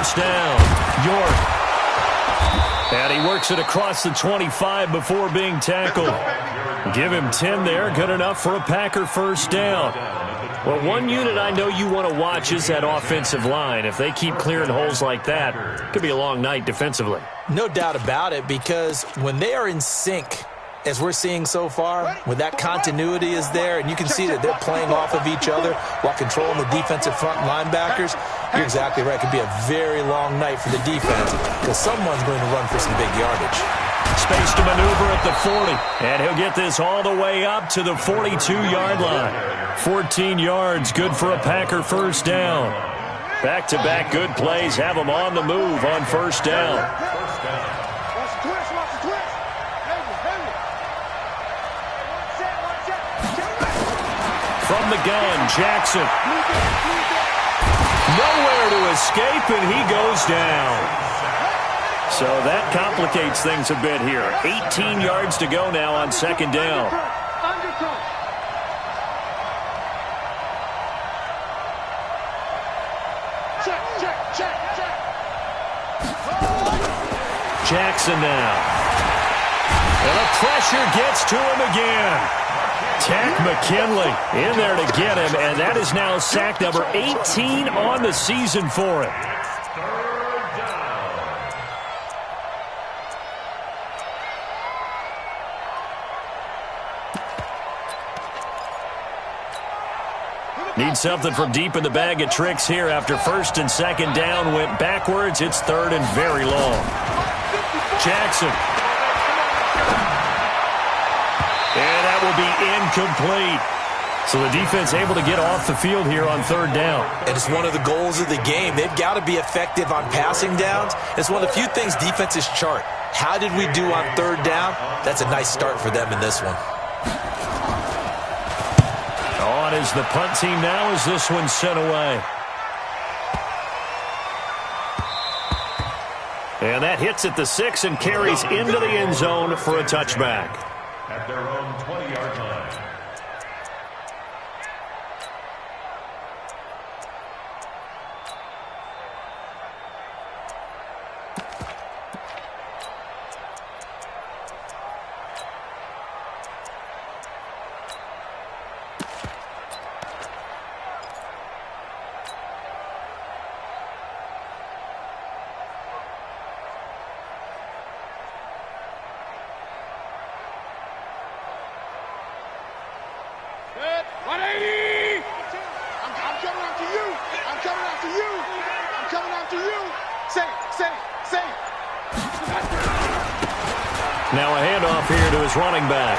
first down. York. And he works it across the 25 before being tackled. Give him 10 there. Good enough for a Packer first down. Well, one unit I know you want to watch is that offensive line. If they keep clearing holes like that, it could be a long night defensively. No doubt about it, because when they are in sync, as we're seeing so far, when that continuity is there, and you can see that they're playing off of each other while controlling the defensive front linebackers, you're exactly right. It could be a very long night for the defense because someone's going to run for some big yardage. Space to maneuver at the 40, and he'll get this all the way up to the 42-yard line. 14 yards, good for a Packer first down. Back-to-back good plays have them on the move on first down. From the gun, Jackson. Nowhere to escape, and he goes down. So that complicates things a bit here. 18 yards to go now on second down. Jackson now. And the pressure gets to him again. Tack McKinley in there to get him, and that is now sack number 18 on the season for him. Need something from deep in the bag of tricks here after first and second down went backwards. It's third and very long. Jackson. And that will be incomplete. So the defense able to get off the field here on third down. And it's one of the goals of the game. They've got to be effective on passing downs. It's one of the few things defenses chart. How did we do on third down? That's a nice start for them in this one. On is the punt team now as this one's sent away. And that hits at the 6 and carries into the end zone for a touchback. At their own 20-yard line. Now a handoff here to his running back.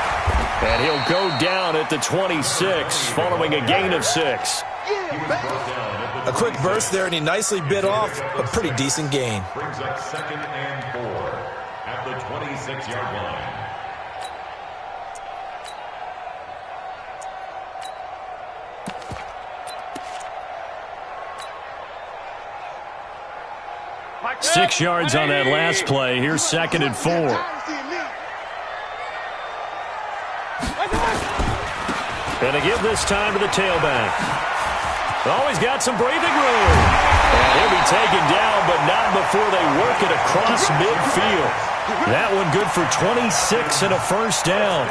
And he'll go down at the 26 following a gain of 6. A quick burst there, and he nicely bit off a pretty decent gain. Brings up 2nd and 4 at the 26-yard line. Six yards on that last play. Here's 2nd and 4. And to give this time to the tailback. Always got some breathing room. And he'll be taken down, but not before they work it across midfield. That one good for 26 and a first down.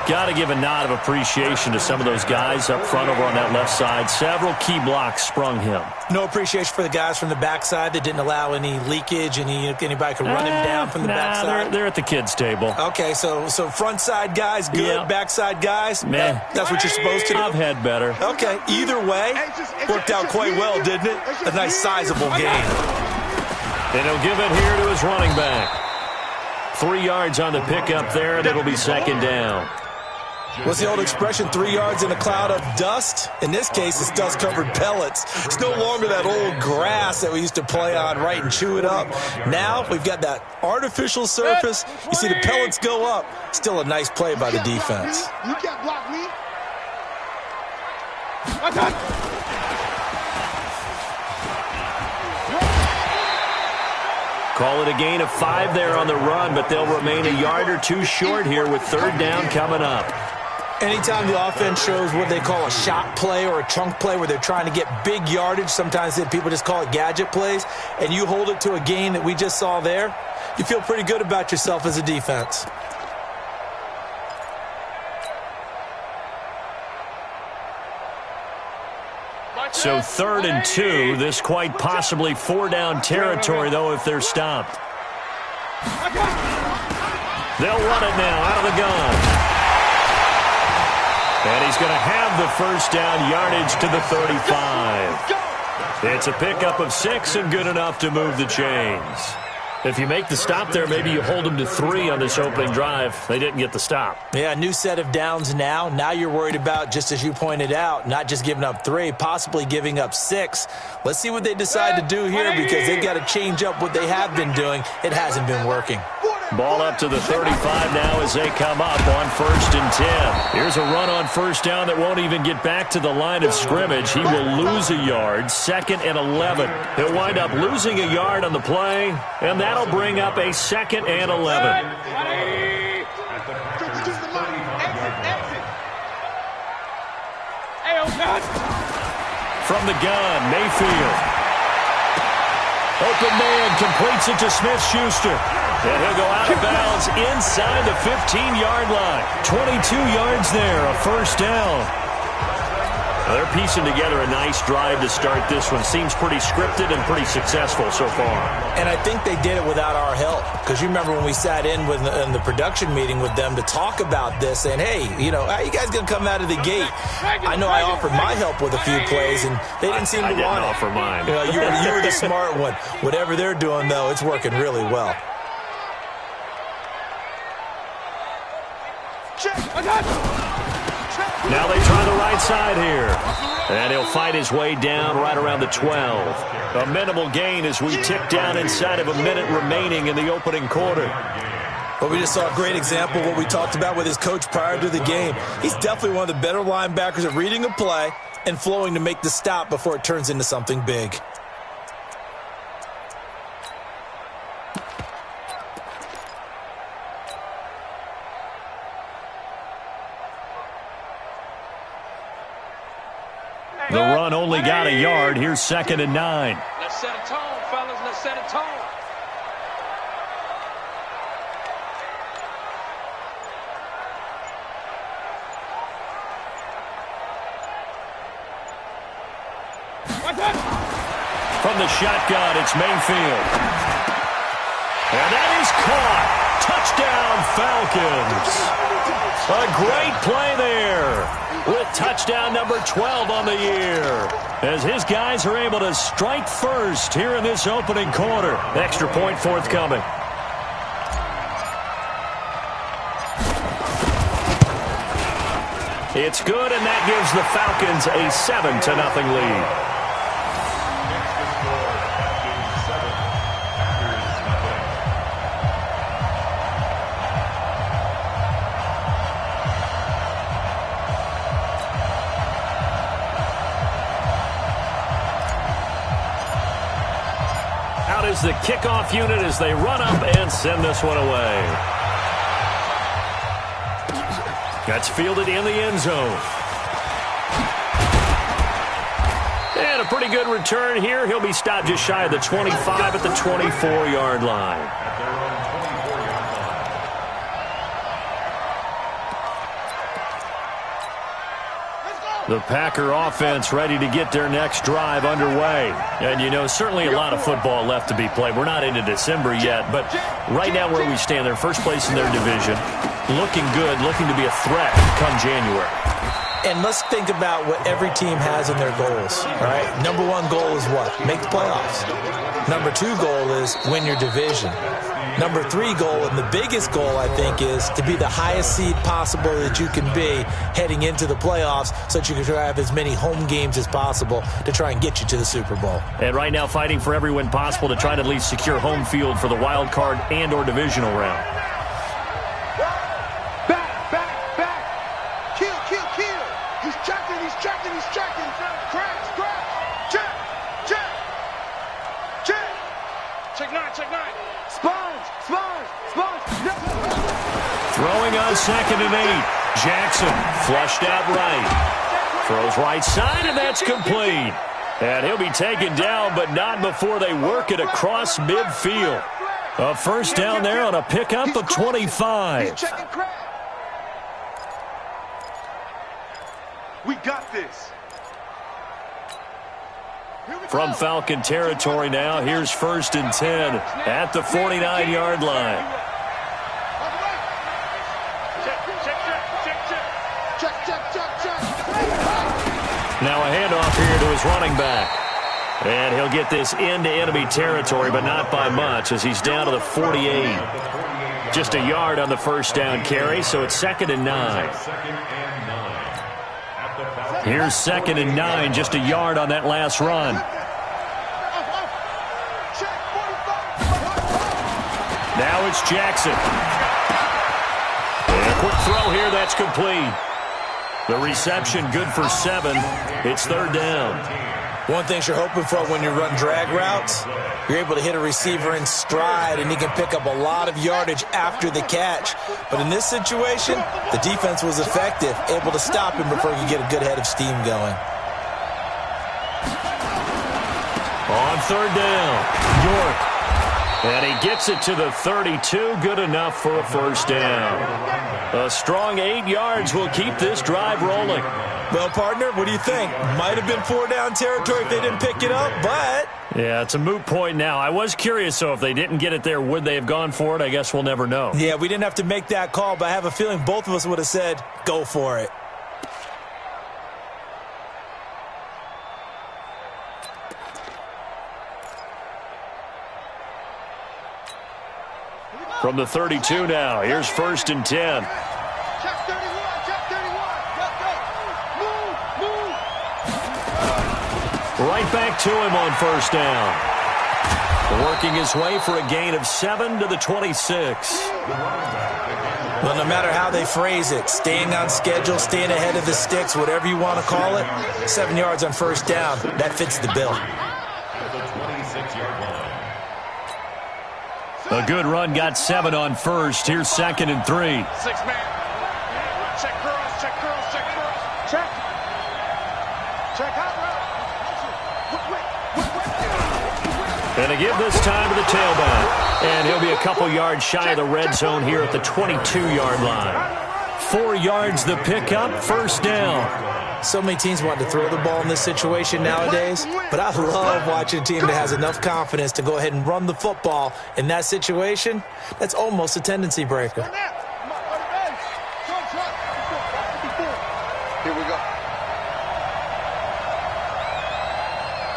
Got to give a nod of appreciation to some of those guys up front over on that left side. Several key blocks sprung him. No appreciation for the guys from the backside that didn't allow any leakage. Anybody could run him down from the backside. They're at the kids' table. Okay, so front side guys good, yeah. Backside guys, man, that's what you're supposed to do. I've had better. Okay, either way, worked out quite well, didn't it? A nice sizable gain. And he'll give it here to his running back. 3 yards on the pickup there, and it'll be 2nd down. What's the old expression, 3 yards in a cloud of dust? In this case, it's dust-covered pellets. It's no longer that old grass that we used to play on, right, and chew it up. Now we've got that artificial surface. You see the pellets go up. Still a nice play by the defense. You can't block me. Call it a gain of 5 there on the run, but they'll remain a yard or two short here with third down coming up. Anytime the offense shows what they call a shot play or a chunk play where they're trying to get big yardage, sometimes people just call it gadget plays, and you hold it to a gain that we just saw there, you feel pretty good about yourself as a defense. So 3rd and 2, this quite possibly 4-down territory, though, if they're stopped. They'll run it now out of the gun. And he's going to have the first down, yardage to the 35. It's a pickup of 6 and good enough to move the chains. If you make the stop there, maybe you hold them to 3 on this opening drive. They didn't get the stop. Yeah, new set of downs now. Now you're worried about, just as you pointed out, not just giving up 3, possibly giving up 6. Let's see what they decide to do here because they've got to change up what they have been doing. It hasn't been working. Ball up to the 35 now as they come up on 1st and 10. Here's a run on 1st down that won't even get back to the line of scrimmage. He will lose a yard, 2nd and 11. He'll wind up losing a yard on the play, and that'll bring up a 2nd and 11. From the gun, Mayfield. Open man completes it to Smith-Schuster. And he'll go out of bounds inside the 15-yard line. 22 yards there, a first down. Now they're piecing together a nice drive to start this one. Seems pretty scripted and pretty successful so far. And I think they did it without our help. Because you remember when we sat in the production meeting with them to talk about this, saying, hey, how are you guys going to come out of the gate? I know I offered my help with a few plays, and they didn't seem to want it. I didn't offer mine. You were the smart one. Whatever they're doing, though, it's working really well. Now they try the right side here. And he'll fight his way down right around the 12. A minimal gain as we tick down inside of a minute remaining in the opening quarter. But we just saw a great example of what we talked about with his coach prior to the game. He's definitely one of the better linebackers at reading a play and flowing to make the stop before it turns into something big. The run only got a yard. Here's 2nd and 9. Let's set a tone, fellas. Let's set a tone. From the shotgun, it's Mayfield. And that is caught. Touchdown, Falcons. A great play there with touchdown number 12 on the year, as his guys are able to strike first here in this opening quarter. Extra point forthcoming. It's good, and that gives the Falcons a 7-0 lead. Is the kickoff unit as they run up and send this one away. That's fielded in the end zone. And a pretty good return here. He'll be stopped just shy of the 25 at the 24-yard line. The Packer offense ready to get their next drive underway. And, certainly a lot of football left to be played. We're not into December yet, but right now where we stand, they're first place in their division. Looking good, looking to be a threat come January. And let's think about what every team has in their goals, all right? Number 1 goal is what? Make the playoffs. Number 2 goal is win your division. Number 3 goal, and the biggest goal, I think, is to be the highest seed possible that you can be heading into the playoffs so that you can try to have as many home games as possible to try and get you to the Super Bowl. And right now fighting for every win possible to try to at least secure home field for the wild card and or divisional round. Back. Kill. He's checking. Check 9. Spawns. Throwing on 2nd and 8. Jackson flushed out right. Throws right side, and that's complete. And he'll be taken down, but not before they work it across midfield. A first down there on a pickup of 25. We got this. From Falcon territory now, here's 1st and 10 at the 49-yard line. Now a handoff here to his running back. And he'll get this into enemy territory, but not by much as he's down to the 48. Just a yard on the first down carry, so it's 2nd and 9. Here's 2nd and 9, just a yard on that last run. Now it's Jackson. And a quick throw here, that's complete. The reception good for 7. It's 3rd down. One thing you're hoping for when you run drag routes, you're able to hit a receiver in stride, and he can pick up a lot of yardage after the catch. But in this situation, the defense was effective, able to stop him before he could get a good head of steam going. On 3rd down, York. And he gets it to the 32, good enough for a first down. A strong 8 yards will keep this drive rolling. Well, partner, what do you think? Might have been 4-down territory if they didn't pick it up, but... Yeah, it's a moot point now. I was curious, so if they didn't get it there, would they have gone for it? I guess we'll never know. Yeah, we didn't have to make that call, but I have a feeling both of us would have said, go for it. From the 32 now, here's 1st and 10. Check 31, check 31. Let's go. Move. Right back to him on first down. Working his way for a gain of 7 to the 26. Well, no matter how they phrase it, staying on schedule, staying ahead of the sticks, whatever you want to call it, 7 yards on first down, that fits the bill. A good run got 7 on first. Here's 2nd and 3. 6 man. Check curls, check curls, check curls. Check. Check out. And they give this time to the tailback. And he'll be a couple yards shy of the red zone here at the 22-yard line. 4 yards the pickup, first down. So many teams want to throw the ball in this situation nowadays, but I love watching a team that has enough confidence to go ahead and run the football. In that situation, that's almost a tendency breaker. Here we go.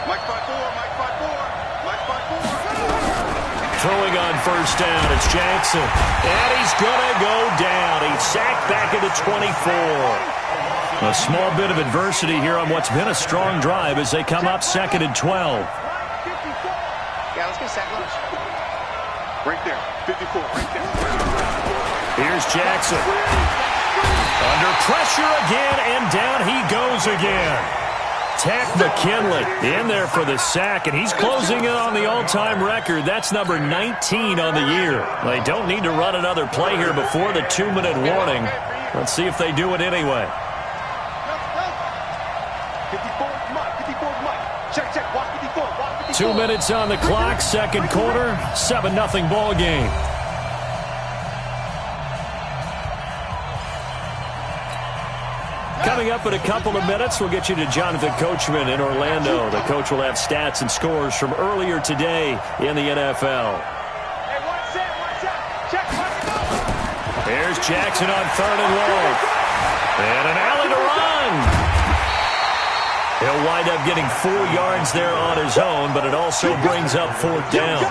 Mike 5-4, Mike 5-4, Mike 5-4. Throwing on first down, it's Jackson. And he's going to go down. He's sacked back at the 24. A small bit of adversity here on what's been a strong drive as they come up 2nd and 12. Yeah, let's get sack lunch. Right there, 54, right there. Here's Jackson. Under pressure again, and down he goes again. Tack McKinley in there for the sack, and he's closing in on the all-time record. That's number 19 on the year. They don't need to run another play here before the 2-minute warning. Let's see if they do it anyway. 2 minutes on the clock, second quarter, 7-0 ball game. Coming up in a couple of minutes, we'll get you to Jonathan Coachman in Orlando. The coach will have stats and scores from earlier today in the NFL. Hey, one set. Check. Here's Jackson on 3rd and long. And an alley to run. He'll wind up getting 4 yards there on his own, but it also brings up 4th down.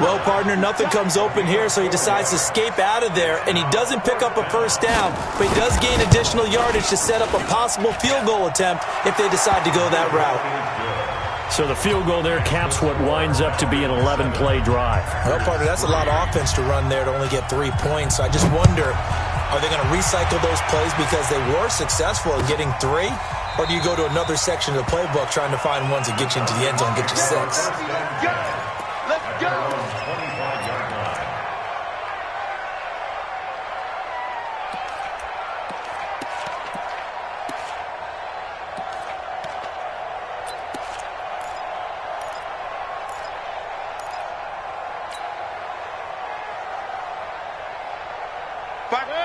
Well, partner, nothing comes open here, so he decides to escape out of there, and he doesn't pick up a first down, but he does gain additional yardage to set up a possible field goal attempt if they decide to go that route. So the field goal there caps what winds up to be an 11-play drive. Well, partner, that's a lot of offense to run there to only get 3 points. So I just wonder, are they going to recycle those plays because they were successful in getting 3? Or do you go to another section of the playbook trying to find ones that get you into the end zone and get you 6? Let's go.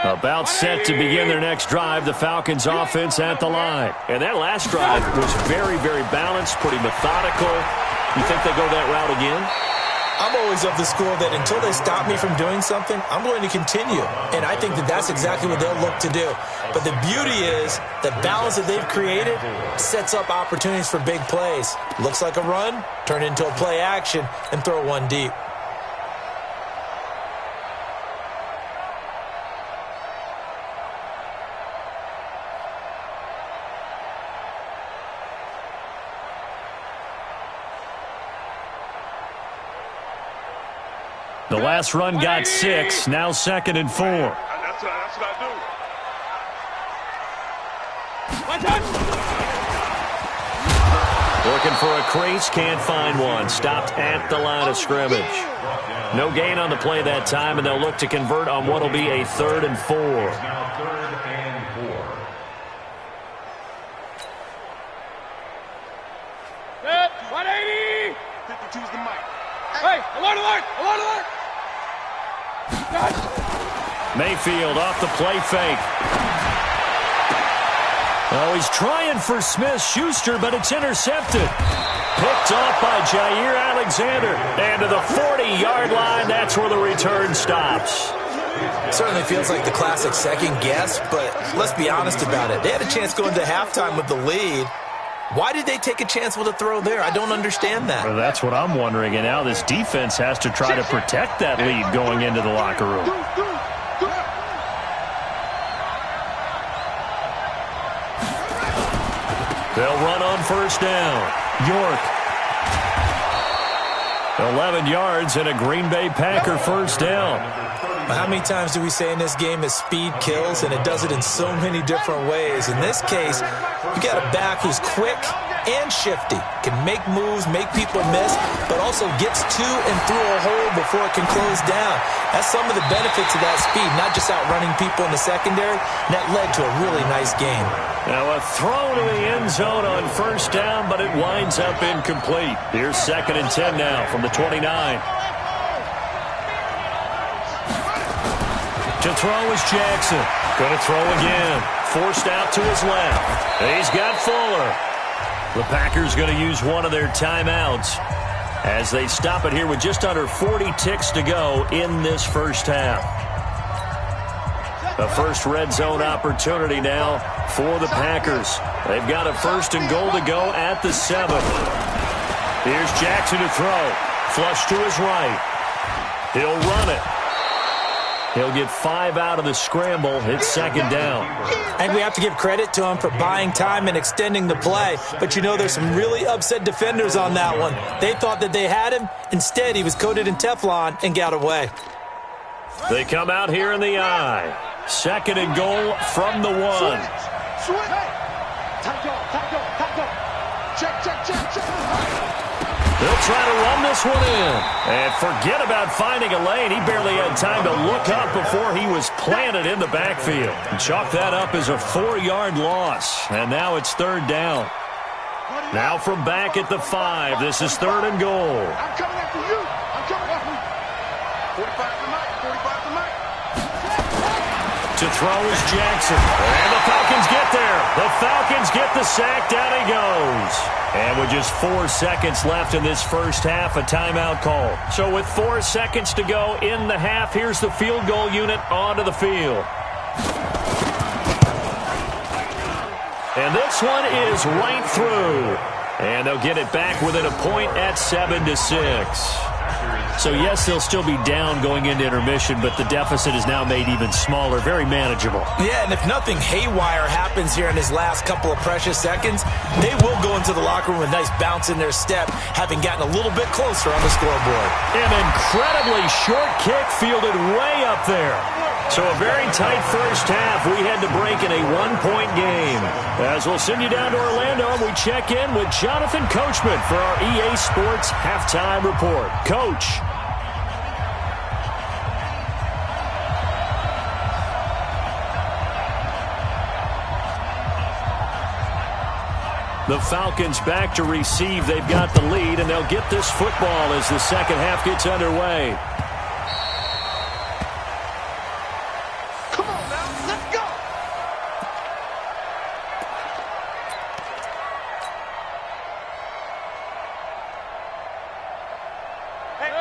About set to begin their next drive, the Falcons offense at the line. And that last drive was very, very balanced, pretty methodical. You think they go that route again? I'm always of the school that until they stop me from doing something, I'm going to continue. And I think that that's exactly what they'll look to do. But the beauty is the balance that they've created sets up opportunities for big plays. Looks like a run, turn it into a play action, and throw one deep. The last run got 6, now 2nd and 4. That's what I do. Looking for a crease, can't find one. Stopped at the line of scrimmage. No gain on the play that time, and they'll look to convert on what will be a 3rd and 4. Now 3rd and 4. Set, 180. 52's the mic. Hey, alert, alert, alert, alert. Mayfield off the play fake. Oh, he's trying for Smith-Schuster, but it's intercepted. Picked off by Jair Alexander. And to the 40-yard line, that's where the return stops. Certainly feels like the classic second guess, but let's be honest about it. They had a chance going to halftime with the lead. Why did they take a chance with a throw there? I don't understand that. Well, that's what I'm wondering. And now this defense has to try to protect that lead going into the locker room. They'll run on first down. York. 11 yards and a Green Bay Packer first down. How many times do we say in this game that speed kills, and it does it in so many different ways? In this case, you got a back who's quick and shifty, can make moves, make people miss, but also gets to and through a hole before it can close down. That's some of the benefits of that speed, not just outrunning people in the secondary, and that led to a really nice game. Now a throw to the end zone on first down, but it winds up incomplete. Here's 2nd and 10 now from the 29. To throw is Jackson. Going to throw again. Forced out to his left. He's got Fuller. The Packers going to use one of their timeouts as they stop it here with just under 40 ticks to go in this first half. A first red zone opportunity now for the Packers. They've got a 1st and goal to go at the 7. Here's Jackson to throw. Flush to his right. He'll run it. He'll get 5 out of the scramble. It's 2nd down. And we have to give credit to him for buying time and extending the play. But you know there's some really upset defenders on that one. They thought that they had him. Instead, he was coated in Teflon and got away. They come out here in the eye. 2nd and goal from the 1. They'll try to run this one in. And forget about finding a lane. He barely had time to look up before he was planted in the backfield. And chalk that up as a 4-yard loss. And now it's 3rd down. Now from back at the 5. This is 3rd and goal. I'm coming after you. I'm coming after you. 45 to Mike. 45 to Mike. To throw is Jackson. And the Falcons get there. The Falcons get the sack. Down he goes. And with just 4 seconds left in this first half, a timeout call. So with 4 seconds to go in the half, here's the field goal unit onto the field. And this one is right through. And they'll get it back within a point at 7-6. So, yes, they'll still be down going into intermission, but the deficit is now made even smaller, very manageable. Yeah, and if nothing haywire happens here in his last couple of precious seconds, they will go into the locker room with a nice bounce in their step, having gotten a little bit closer on the scoreboard. An incredibly short kick fielded way up there. So a very tight first half. We had to break in a 1-point game. As we'll send you down to Orlando, and we check in with Jonathan Coachman for our EA Sports Halftime Report. Coach. The Falcons back to receive. They've got the lead, and they'll get this football as the second half gets underway.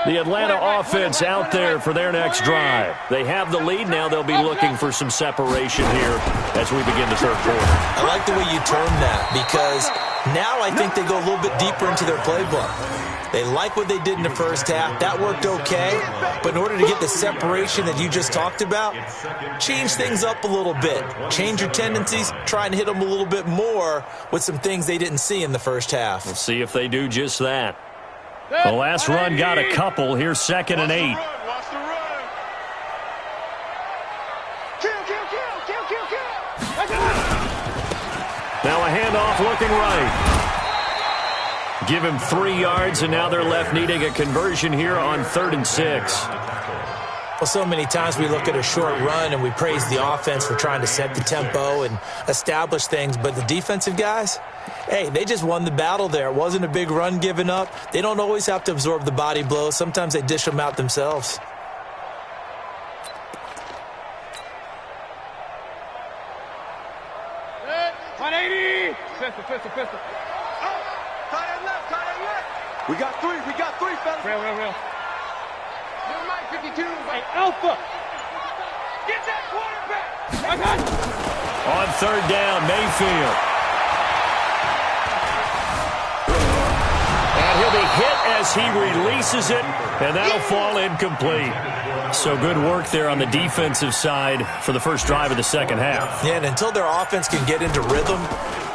The Atlanta offense out there for their next drive. They have the lead. Now they'll be looking for some separation here as we begin the third quarter. I like the way you termed that, because now I think they go a little bit deeper into their playbook. They like what they did in the first half. That worked okay. But in order to get the separation that you just talked about, change things up a little bit. Change your tendencies. Try and hit them a little bit more with some things they didn't see in the first half. We'll see if they do just that. The last run got a couple. Here's 2nd and 8. Now a handoff looking right. Give him 3 yards, and now they're left needing a conversion here on 3rd and 6. Well, so many times we look at a short run and we praise the offense for trying to set the tempo and establish things, but the defensive guys, hey, they just won the battle there. It wasn't a big run given up. They don't always have to absorb the body blows. Sometimes they dish them out themselves. Pistol. We got three, fellas. Real. Never mind, 52. Hey, Alpha. Get that quarterback. I got you. On 3rd down, Mayfield. And he'll be hit as he releases it, and that'll fall incomplete. So good work there on the defensive side for the first drive of the second half. Yeah, and until their offense can get into rhythm,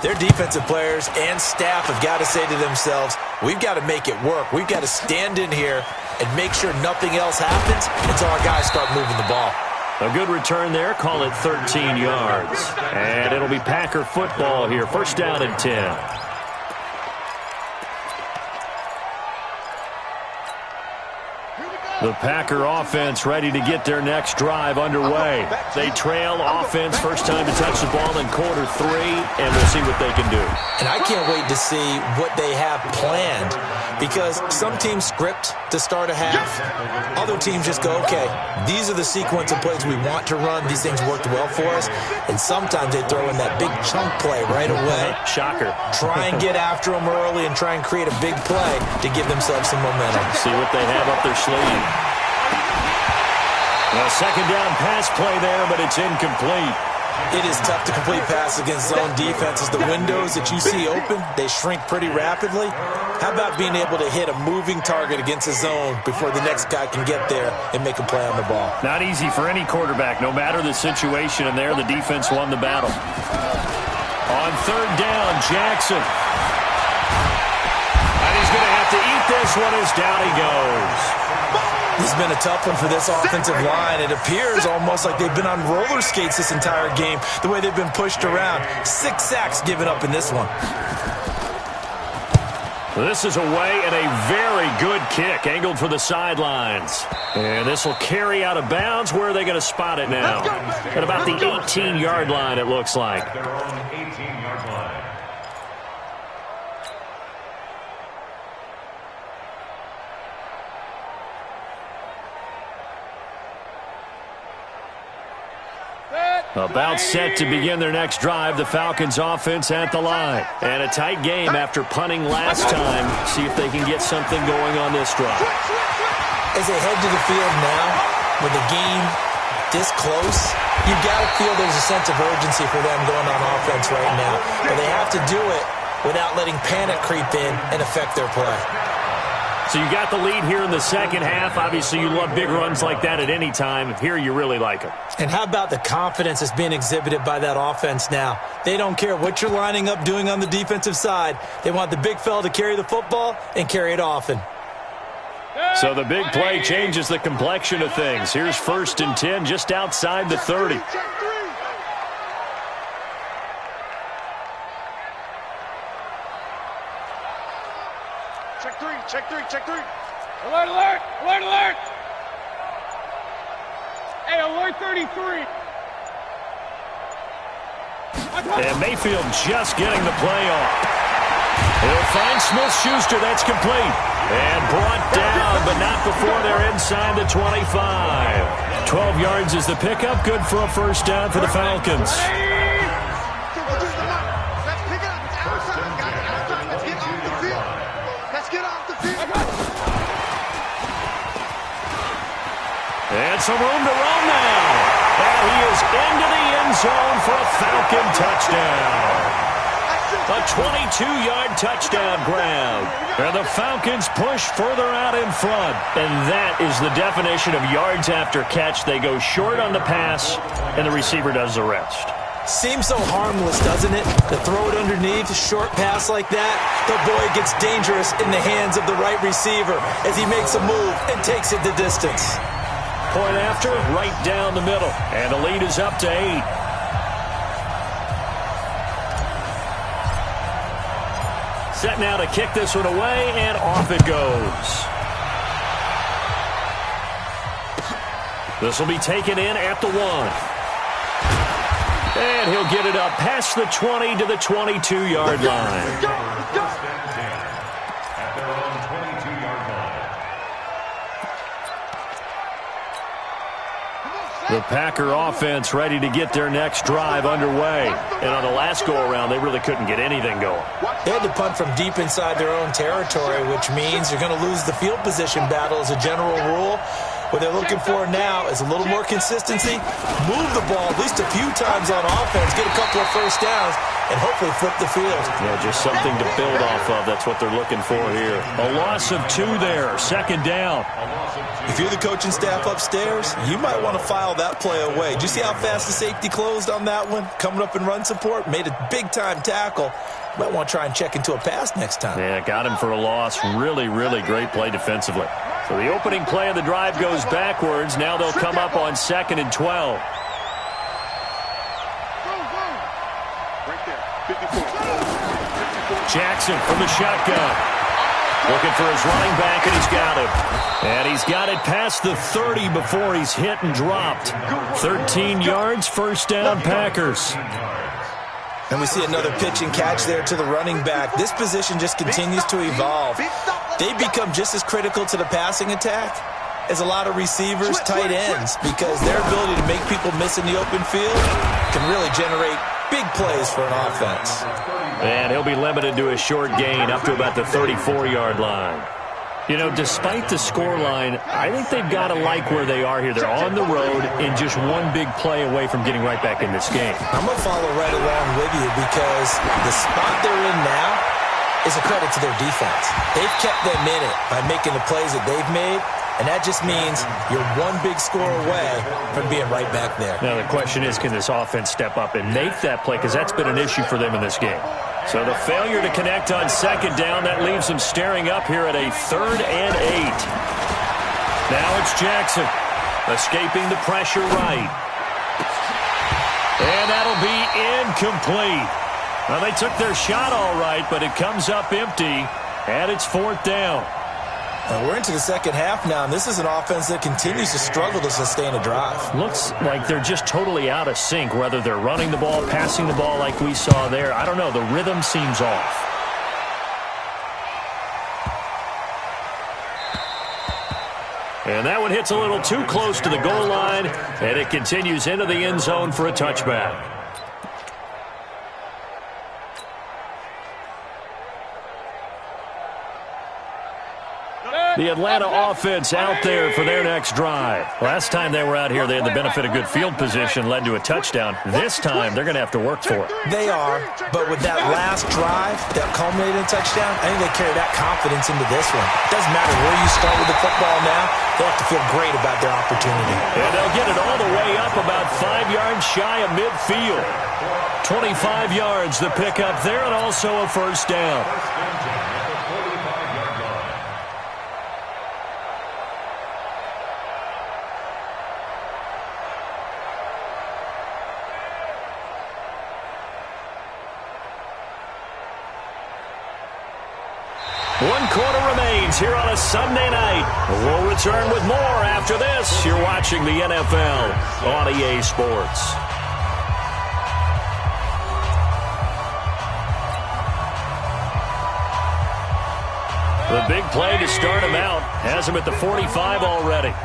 their defensive players and staff have got to say to themselves, we've got to make it work. We've got to stand in here and make sure nothing else happens until our guys start moving the ball. A good return there. Call it 13 yards. And it'll be Packer football here. 1st down and 10. The Packer offense ready to get their next drive underway. They trail offense, first time to touch the ball in quarter 3, and we'll see what they can do. And I can't wait to see what they have planned, because some teams script to start a half. Other teams just go, okay, these are the sequence of plays we want to run. These things worked well for us. And sometimes they throw in that big chunk play right away. Shocker. Try and get after them early and try and create a big play to give themselves some momentum. See what they have up their sleeve. A 2nd down pass play there, but it's incomplete. It is tough to complete passes against zone defenses. The windows that you see open, they shrink pretty rapidly. How about being able to hit a moving target against a zone before the next guy can get there and make a play on the ball? Not easy for any quarterback, no matter the situation, and there the defense won the battle. On 3rd down, Jackson. And he's going to have to eat this one as down he goes. This has been a tough one for this offensive line. It appears almost like they've been on roller skates this entire game, the way they've been pushed around. 6 sacks given up in this one. This is away and a very good kick, angled for the sidelines. And this will carry out of bounds. Where are they going to spot it now? At about the 18-yard line, it looks like. Their own 18-yard line. About set to begin their next drive, the Falcons offense at the line. And a tight game after punting last time. See if they can get something going on this drive. As they head to the field now, with the game this close, you've got to feel there's a sense of urgency for them going on offense right now. But they have to do it without letting panic creep in and affect their play. So you got the lead here in the second half. Obviously, you love big runs like that at any time. Here, you really like them. And how about the confidence that's being exhibited by that offense now? They don't care what you're lining up doing on the defensive side. They want the big fella to carry the football and carry it often. So the big play changes the complexion of things. Here's 1st and 10 just outside the 30. Check three. Alert. Hey, alert 33. And Mayfield just getting the play off. He'll find Smith-Schuster. That's complete. And brought down, but not before they're inside the 25. 12 yards is the pickup. Good for a 1st down for the Falcons. got some room to run now. And he is into the end zone for a Falcon touchdown. A 22-yard touchdown grab. And the Falcons push further out in front. And that is the definition of yards after catch. They go short on the pass, and the receiver does the rest. Seems so harmless, doesn't it? To throw it underneath, a short pass like that, the boy gets dangerous in the hands of the right receiver as he makes a move and takes it the distance. Point after, right down the middle. And the lead is up to 8. Set now to kick this one away, and off it goes. This will be taken in at the 1. And he'll get it up past the 20 to the 22-yard line. The Packer offense ready to get their next drive underway. And on the last go-around, they really couldn't get anything going. They had to punt from deep inside their own territory, which means you're going to lose the field position battle as a general rule. What they're looking for now is a little more consistency, move the ball at least a few times on offense, get a couple of first downs, and hopefully flip the field. Yeah, just something to build off of. That's what they're looking for here. A loss of 2 there, second down. If you're the coaching staff upstairs, you might want to file that play away. Did you see how fast the safety closed on that one? Coming up in run support, made a big-time tackle. Might want to try and check into a pass next time. Yeah, got him for a loss. Really, really great play defensively. So the opening play of the drive goes backwards. Now they'll come up on 2nd and 12. Jackson from the shotgun. Looking for his running back, and he's got him. And he's got it past the 30 before he's hit and dropped. 13 yards, first down, Packers. And we see another pitch and catch there to the running back. This position just continues to evolve. They become just as critical to the passing attack as a lot of receivers, tight ends, because their ability to make people miss in the open field can really generate big plays for an offense. And he'll be limited to a short gain up to about the 34-yard line. You know, despite the scoreline, I think they've got to like where they are here. They're on the road and just one big play away from getting right back in this game. I'm going to follow right along with you because the spot they're in now is a credit to their defense. They've kept them in it by making the plays that they've made, and that just means you're one big score away from being right back there. Now, the question is, can this offense step up and make that play? Because that's been an issue for them in this game. So the failure to connect on second down, that leaves them staring up here at a 3rd and 8. Now it's Jackson escaping the pressure right. And that'll be incomplete. Well, they took their shot all right, but it comes up empty, and it's 4th down. We're into the second half now, and this is an offense that continues to struggle to sustain a drive. Looks like they're just totally out of sync, whether they're running the ball, passing the ball like we saw there. I don't know. The rhythm seems off. And that one hits a little too close to the goal line, and it continues into the end zone for a touchback. The Atlanta offense out there for their next drive. Last time they were out here, they had the benefit of good field position, led to a touchdown. This time, they're going to have to work for it. They are, but with that last drive that culminated in a touchdown, I think they carry that confidence into this one. It doesn't matter where you start with the football now. They have to feel great about their opportunity. And they'll get it all the way up about 5 yards shy of midfield. 25 yards the pickup there, and also a first down. One quarter remains here on a Sunday night. We'll return with more after this. You're watching the NFL on EA Sports. The big play to start him out has him at the 45 already.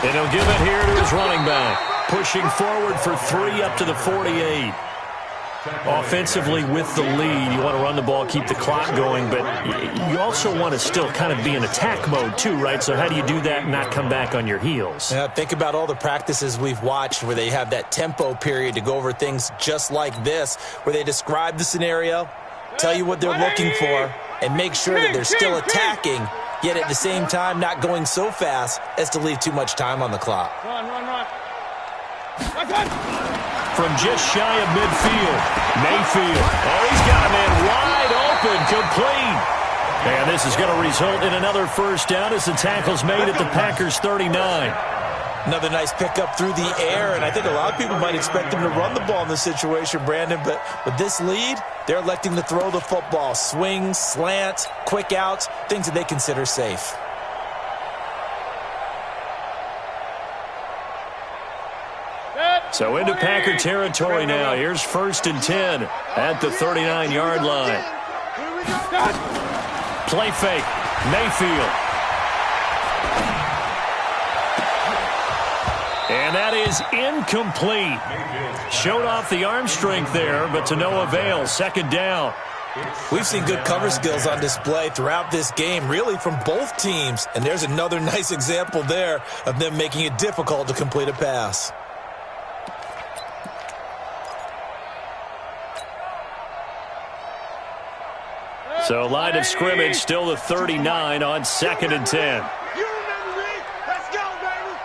And he'll give it here to his running back. Pushing forward for 3 up to the 48. Offensively with the lead, you want to run the ball, keep the clock going, but you also want to still kind of be in attack mode too, right? So how do you do that and not come back on your heels? Yeah, think about all the practices we've watched where they have that tempo period to go over things just like this, where they describe the scenario, tell you what they're looking for, and make sure that they're still attacking, yet at the same time not going so fast as to leave too much time on the clock. Run. From just shy of midfield, Mayfield. Oh, he's got a man wide open, complete. And this is going to result in another first down as the tackle's made at the Packers' 39. Another nice pickup through the air, and I think a lot of people might expect them to run the ball in this situation, Brandon, but with this lead, they're electing to throw the football. Swings, slants, quick outs, things that they consider safe. So into Packer territory now. Here's 1st and 10 at the 39-yard line. Play fake. Mayfield. And that is incomplete. Showed off the arm strength there, but to no avail. 2nd down. We've seen good cover skills on display throughout this game, really from both teams. And there's another nice example there of them making it difficult to complete a pass. So line of scrimmage still the 39 on 2nd and 10. You remember me? Let's go, baby.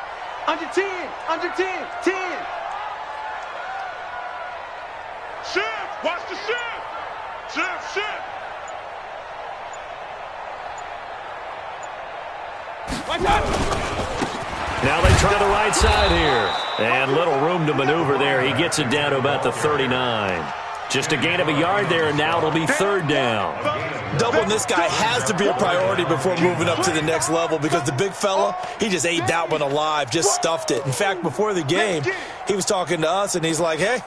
Under 10. 10. Shift. Watch the shift. Shift. Watch out. Now they try the right side here. And little room to maneuver there. He gets it down to about the 39. Just a gain of a yard there, and now it'll be 3rd down. Doubling this guy has to be a priority before moving up to the next level because the big fella, he just ate that one alive, just stuffed it. In fact, before the game, he was talking to us, and he's like, hey,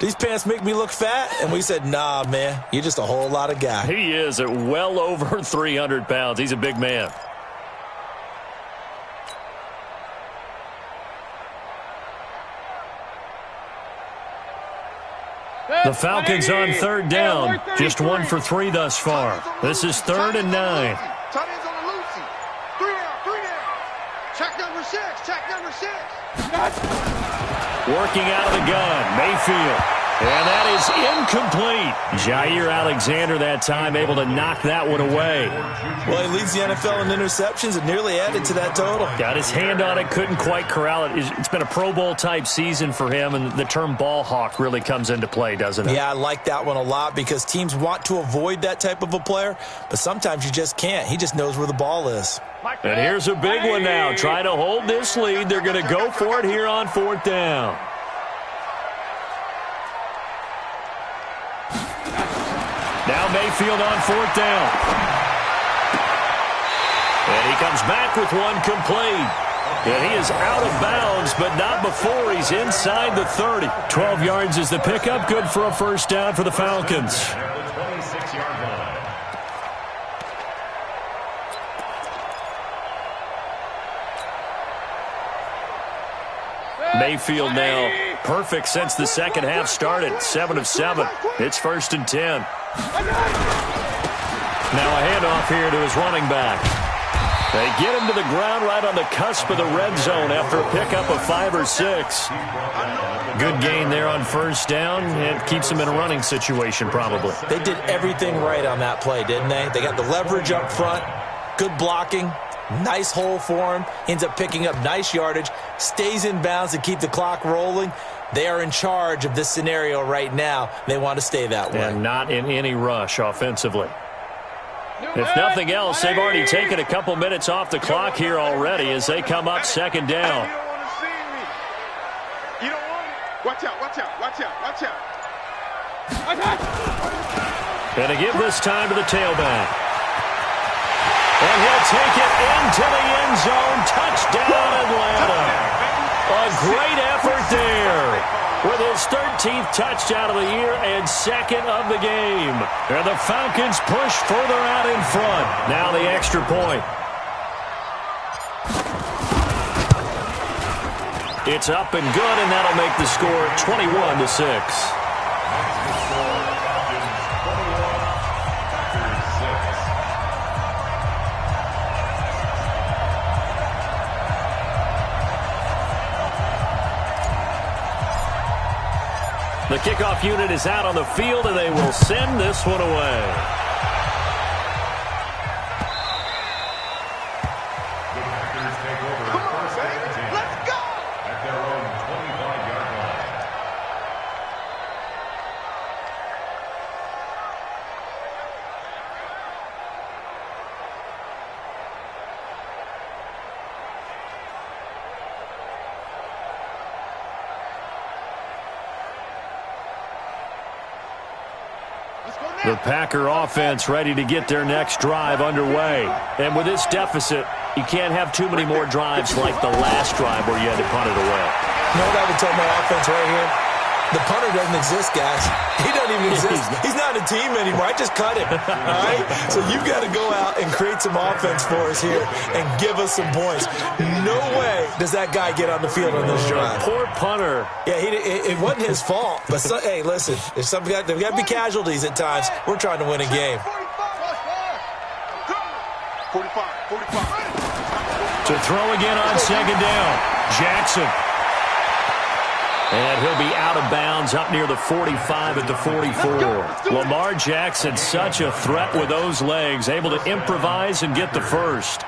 these pants make me look fat? And we said, nah, man, you're just a whole lot of guy. He is at well over 300 pounds. He's a big man. The Falcons on 3rd down. Just 1 for 3 thus far. This is 3rd and 9. Tight ends on the loosey. 3 down. Check number 6. Working out of the gun. Mayfield. And that is incomplete. Jair Alexander that time able to knock that one away. Well, he leads the NFL in interceptions and nearly added to that total. Got his hand on it, couldn't quite corral it. It's been a Pro Bowl-type season for him, and the term ball hawk really comes into play, doesn't it? Yeah, I like that one a lot because teams want to avoid that type of a player, but sometimes you just can't. He just knows where the ball is. And here's a big one now. Trying to hold this lead. They're going to go for it here on 4th down. Now Mayfield on 4th down. And he comes back with one complete. And he is out of bounds, but not before he's inside the 30. 12 yards is the pickup. Good for a first down for the Falcons. At the 26-yard line. Mayfield now perfect since the second half started. 7 of 7. It's 1st and 10. Now a handoff here to his running back. They get him to the ground right on the cusp of the red zone after a pickup of 5 or 6. Good gain there on 1st down. It keeps him in a running situation probably. They did everything right on that play, didn't they? They got the leverage up front, good blocking, nice hole for him, ends up picking up nice yardage, stays in bounds to keep the clock rolling. They are in charge of this scenario right now. They want to stay that way. And not in any rush offensively. If nothing else, they've already taken a couple minutes off the clock here already as they come up 2nd down. You don't want to see me. You don't want it. Watch out. And to give this time to the tailback. And he'll take it into the end zone. Touchdown, Atlanta. A great effort there with his 13th touchdown of the year and 2nd of the game. And the Falcons push further out in front. Now the extra point. It's up and good, and that'll make the score 21-6. The kickoff unit is out on the field, and they will send this one away. The Packers take over first and 10. Let's go! At their own 25-yard line. The Packer offense ready to get their next drive underway. And with this deficit, you can't have too many more drives like the last drive where you had to punt it away. You know what I would tell my offense right here? The punter doesn't exist, guys. He doesn't even exist. He's not a team anymore. I just cut him, all right? So you've got to go out and create some offense for us here and give us some points. No way does that guy get on the field on this drive. Poor punter. Yeah, it wasn't his fault. But, hey, listen, there's got to be casualties at times. We're trying to win a game. 45. To throw again on second down. Jackson. And he'll be out of bounds up near the 45 at the 44. Lamar Jackson, such a threat with those legs, able to improvise and get the first.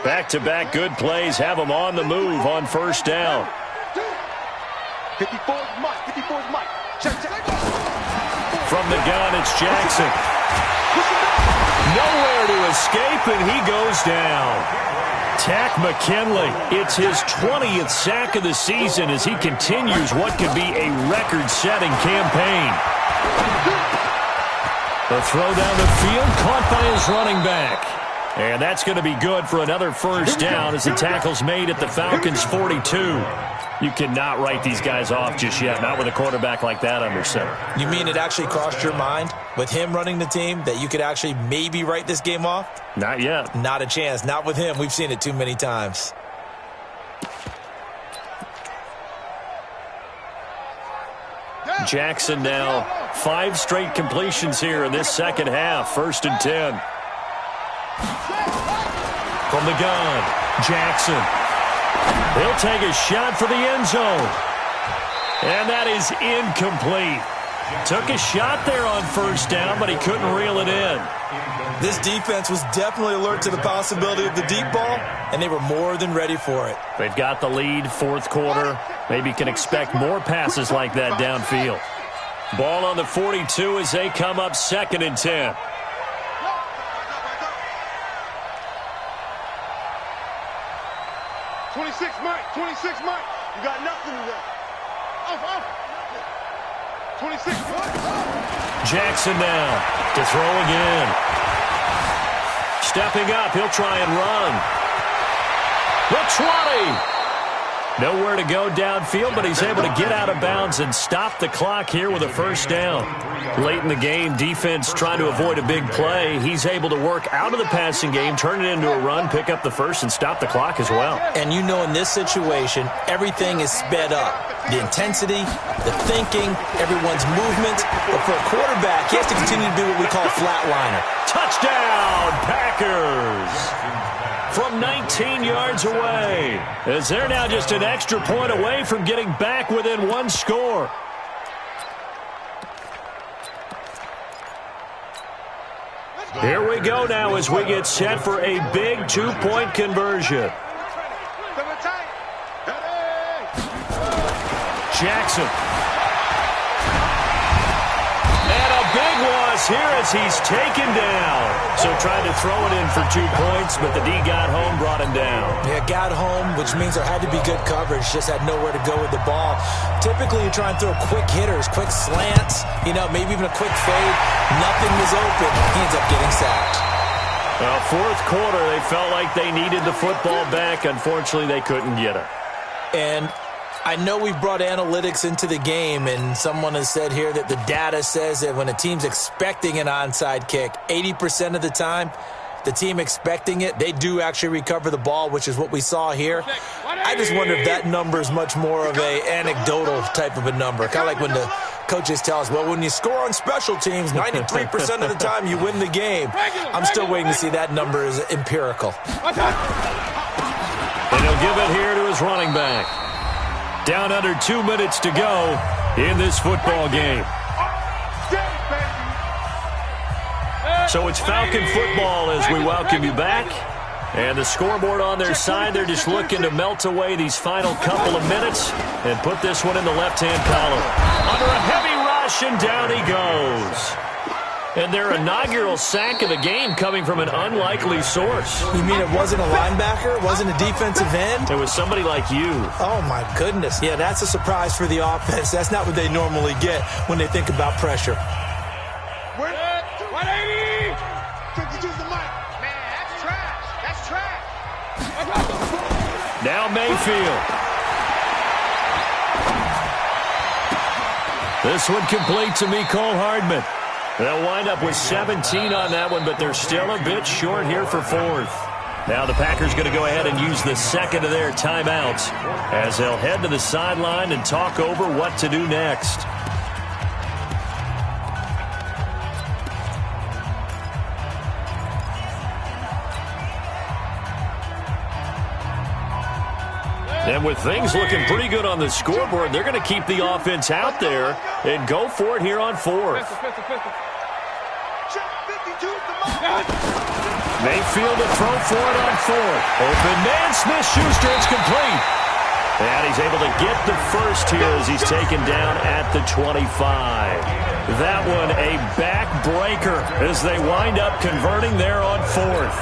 Back-to-back good plays have him on the move on first down. 54's Mike. From the gun, it's Jackson. Nowhere to escape, and he goes down. Tack McKinley, it's his 20th sack of the season as he continues what could be a record-setting campaign. The throw down the field, caught by his running back. And that's going to be good for another first down as the tackle's made at the Falcons' 42. You cannot write these guys off just yet, not with a quarterback like that under center. You mean it actually crossed your mind with him running the team that you could actually maybe write this game off? Not yet. Not a chance. Not with him. We've seen it too many times. Jackson now 5 straight completions here in this second half. 1st and 10. From the gun, Jackson. He'll take a shot for the end zone. And that is incomplete. Took a shot there on first down, but he couldn't reel it in. This defense was definitely alert to the possibility of the deep ball, and they were more than ready for it. They've got the lead, 4th quarter. Maybe can expect more passes like that downfield. Ball on the 42 as they come up 2nd and 10. Mike. You got nothing today. Off. 26. Jackson now to throw again. Stepping up, he'll try and run. The 20. Nowhere to go downfield, but he's able to get out of bounds and stop the clock here with a first down. Late in the game, defense trying to avoid a big play. He's able to work out of the passing game, turn it into a run, pick up the first, and stop the clock as well. And you know in this situation, everything is sped up. The intensity, the thinking, everyone's movement. But for a quarterback, he has to continue to do what we call a flatliner. Touchdown, Packers! From 19 yards away, as they're now just an extra point away from getting back within 1 score. Here we go now as we get set for a big 2-point conversion. Jackson. And a big loss here as he's taken down. So tried to throw it in for 2 points, but the D got home, brought him down. Yeah, got home, which means there had to be good coverage. Just had nowhere to go with the ball. Typically, you try and throw quick hitters, quick slants, maybe even a quick fade. Nothing was open. He ends up getting sacked. Well, 4th quarter, they felt like they needed the football back. Unfortunately, they couldn't get it. And I know we've brought analytics into the game, and someone has said here that the data says that when a team's expecting an onside kick, 80% of the time, the team expecting it, they do actually recover the ball, which is what we saw here. I just wonder if that number is much more of a anecdotal type of a number. Kind of like when the coaches tell us, well, when you score on special teams, 93% of the time you win the game. I'm still waiting to see that number is empirical. And he'll give it here to his running back. Down under 2 minutes to go in this football game. So it's Falcon football as we welcome you back. And the scoreboard on their side, they're just looking to melt away these final couple of minutes and put this one in the left-hand column. Under a heavy rush, and down he goes. And their inaugural sack of the game coming from an unlikely source. You mean it wasn't a linebacker? It wasn't a defensive end? It was somebody like you. Oh, my goodness. Yeah, that's a surprise for the offense. That's not what they normally get when they think about pressure. 180! 52's the mic. Man, that's trash. That's trash. Now Mayfield. This one complete to Mecole Hardman. They'll wind up with 17 on that one, but they're still a bit short here for fourth. Now the Packers going to go ahead and use the second of their timeouts as they'll head to the sideline and talk over what to do next. And with things looking pretty good on the scoreboard, they're going to keep the offense out there and go for it here on fourth. Mayfield to throw for it on fourth. Open man, Smith-Schuster, it's complete. And he's able to get the first here as he's taken down at the 25. That one a backbreaker as they wind up converting there on fourth.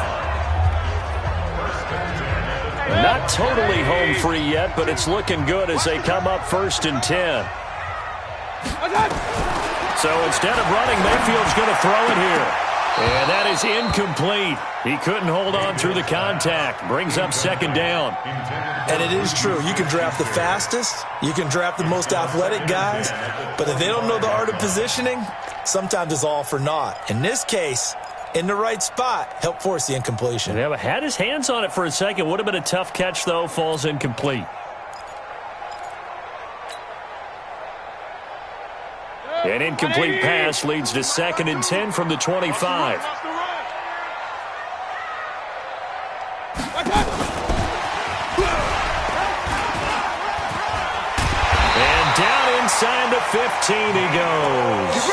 Not totally home free yet, but it's looking good as they come up 1st and 10. So instead of running, Mayfield's going to throw it here. And that is incomplete. He couldn't hold on through the contact. Brings up 2nd down. And it is true. You can draft the fastest. You can draft the most athletic guys. But if they don't know the art of positioning, sometimes it's all for naught. In this case, in the right spot, help force the incompletion. Yeah, but had his hands on it for a second. Would have been a tough catch, though. Falls incomplete. An incomplete pass leads to 2nd and 10 from the 25. And down inside the 15 he goes.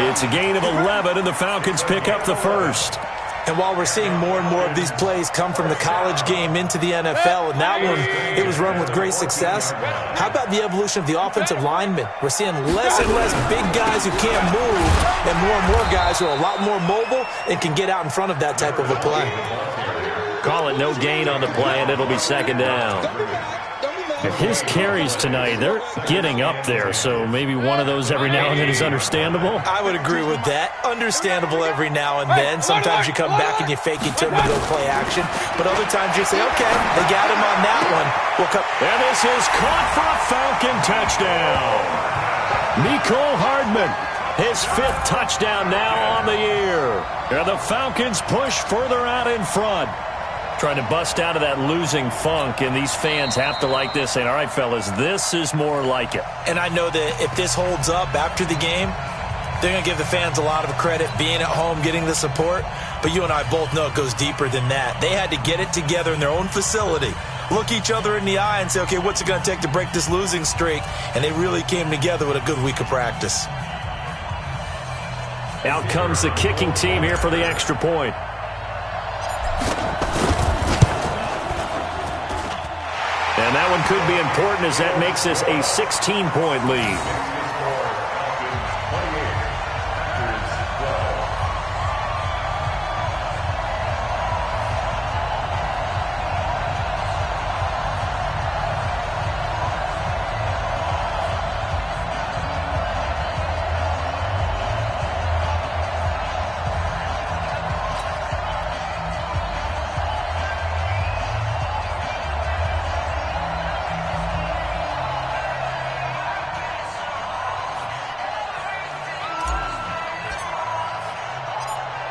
It's a gain of 11, and the Falcons pick up the first. And while we're seeing more and more of these plays come from the college game into the NFL, and that one, it was run with great success, how about the evolution of the offensive linemen? We're seeing less and less big guys who can't move and more guys who are a lot more mobile and can get out in front of that type of a play. Call it no gain on the play, and it'll be 2nd down. His carries tonight, they're getting up there, so maybe one of those every now and then is understandable. I would agree with that. Understandable every now and then. Sometimes you come back and you fake it to him and go play action. But other times you say, okay, they got him on that one. We'll come. And this is caught for a Falcon touchdown. Mecole Hardman, his 5th touchdown now on the year. And the Falcons push further out in front. Trying to bust out of that losing funk, and these fans have to like this, saying, all right, fellas, this is more like it. And I know that if this holds up after the game, they're going to give the fans a lot of credit, being at home, getting the support. But you and I both know it goes deeper than that. They had to get it together in their own facility, look each other in the eye and say, okay, what's it going to take to break this losing streak? And they really came together with a good week of practice. Out comes the kicking team here for the extra point. And that one could be important as that makes this a 16-point lead.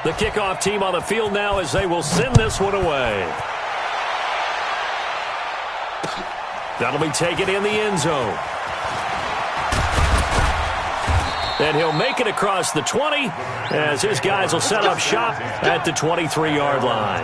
The kickoff team on the field now as they will send this one away. That'll be taken in the end zone. And he'll make it across the 20 as his guys will set up shop at the 23-yard line.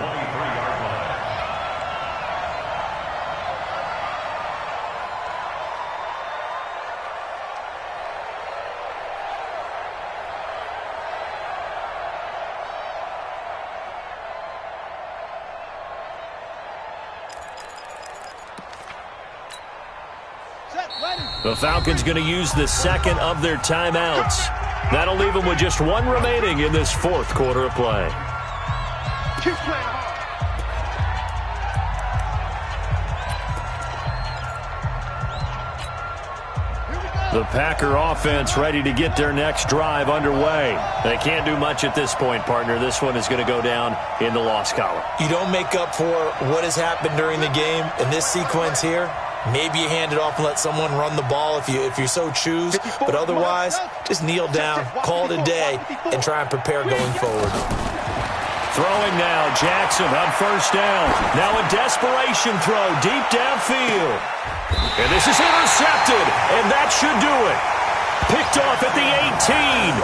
The Falcons going to use the second of their timeouts. That'll leave them with just one remaining in this fourth quarter of play. Keep playing hard. The Packer offense ready to get their next drive underway. They can't do much at this point, partner. This one is going to go down in the loss column. You don't make up for what has happened during the game in this sequence here. Maybe you hand it off and let someone run the ball if you so choose. But otherwise, just kneel down, call it a day, and try and prepare going forward. Throwing now, Jackson on first down. Now a desperation throw deep downfield. And this is intercepted, and that should do it. Picked off at the 18.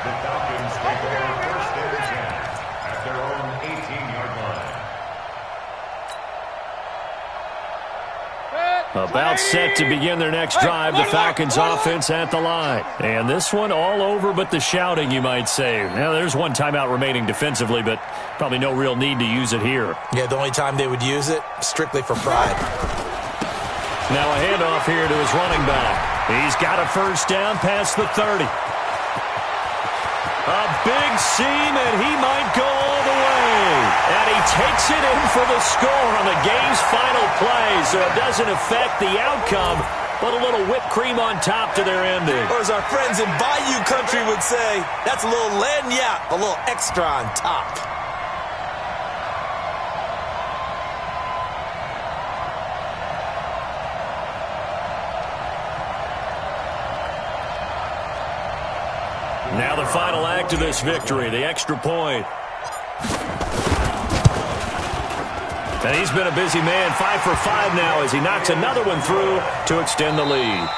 The Falcons take over first and 10 at their own 18-yard line. About set to begin their next drive, the Falcons offense at the line. And this one all over but the shouting, you might say. Now, there's one timeout remaining defensively, but probably no real need to use it here. Yeah, the only time they would use it, strictly for pride. Now a handoff here to his running back. He's got a first down past the 30. A big seam, and he might go all the way. And he takes it in for the score on the game's final play, so it doesn't affect the outcome, but a little whipped cream on top to their ending. Or as our friends in Bayou Country would say, that's a little lagniappe, a little extra on top. Now the final act of this victory, the extra point. And he's been a busy man, 5 for 5 now as he knocks another one through to extend the lead.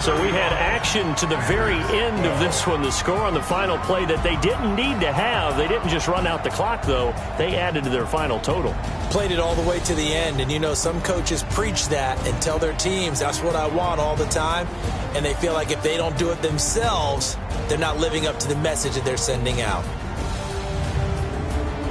So we had action to the very end of this one, the score on the final play that they didn't need to have. They didn't just run out the clock, though. They added to their final total. Played it all the way to the end, and you know some coaches preach that and tell their teams that's what I want all the time, and they feel like if they don't do it themselves, they're not living up to the message that they're sending out.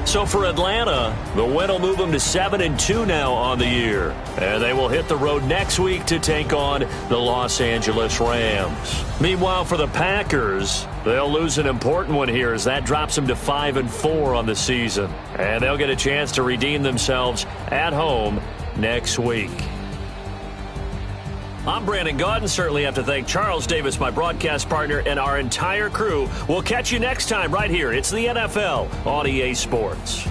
So for Atlanta, the win will move them to 7-2 now on the year. And they will hit the road next week to take on the Los Angeles Rams. Meanwhile, for the Packers, they'll lose an important one here as that drops them to 5-4 on the season. And they'll get a chance to redeem themselves at home next week. I'm Brandon Gaudin. Certainly have to thank Charles Davis, my broadcast partner, and our entire crew. We'll catch you next time right here. It's the NFL on EA Sports.